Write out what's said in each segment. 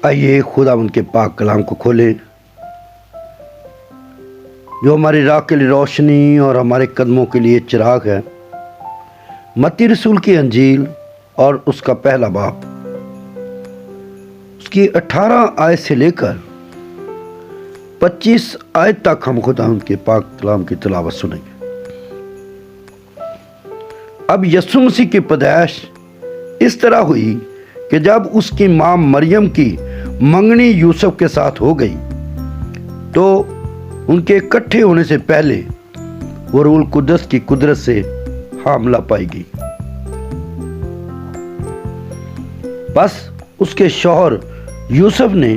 آئیے خدا ان کے پاک کلام کو کھولیں جو ہماری راہ کے لیے روشنی اور ہمارے قدموں کے لیے چراغ ہے۔ متی رسول کی انجیل اور اس کا پہلا باب، اس کی 18 آیت سے لے کر 25 آیت تک ہم خدا ان کے پاک کلام کی تلاوت سنیں گے۔ اب یسوع مسیح کی پیدائش اس طرح ہوئی کہ جب اس کی ماں مریم کی منگنی یوسف کے ساتھ ہو گئی تو ان کے اکٹھے ہونے سے پہلے وہ روح القدس کی قدرت سے حاملہ پائی گئی۔ بس اس کے شوہر یوسف نے،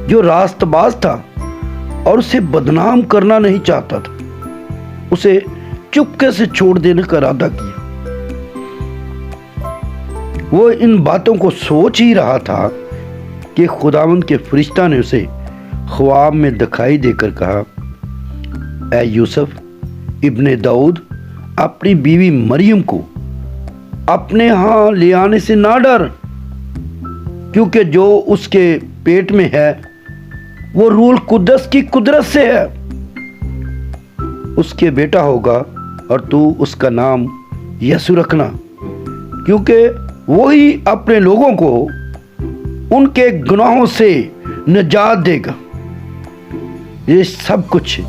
جو راست باز تھا اور اسے بدنام کرنا نہیں چاہتا تھا، اسے چپکے سے چھوڑ دینے کا ارادہ کیا۔ وہ ان باتوں کو سوچ ہی رہا تھا کہ خداوند کے فرشتہ نے اسے خواب میں دکھائی دے کر کہا، اے یوسف ابن داؤد، اپنی بیوی مریم کو اپنے ہاں لے آنے سے نہ ڈر، کیونکہ جو اس کے پیٹ میں ہے وہ روح القدس کی قدرت سے ہے۔ اس کے بیٹا ہوگا اور تو اس کا نام یسوع رکھنا، کیونکہ وہی اپنے لوگوں کو ان کے گناہوں سے نجات دے گا۔ یہ سب کچھ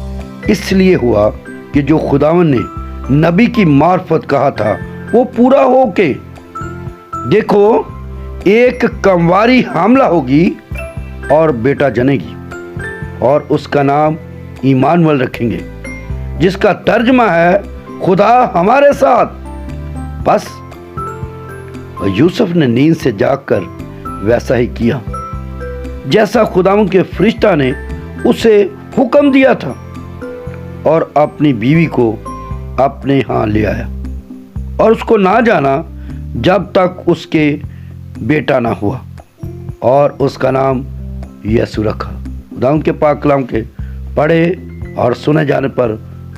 اس لیے ہوا کہ جو خداوند نے نبی کی معرفت کہا تھا وہ پورا ہو کے، دیکھو ایک کنواری حاملہ ہوگی اور بیٹا جنے گی، اور اس کا نام ایمانویل رکھیں گے، جس کا ترجمہ ہے خدا ہمارے ساتھ۔ بس یوسف نے نیند سے جاگ کر ویسا ہی کیا جیسا خداوند کے فرشتہ نے اسے حکم دیا تھا، اور اپنی بیوی کو اپنے ہاں لے آیا، اور اس کو نہ جانا جب تک اس کے بیٹا نہ ہوا، اور اس کا نام یسوع رکھا۔ خداوند کے پاک کلام کے پڑھے اور سنے جانے پر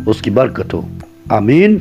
اس کی برکت ہو، آمین۔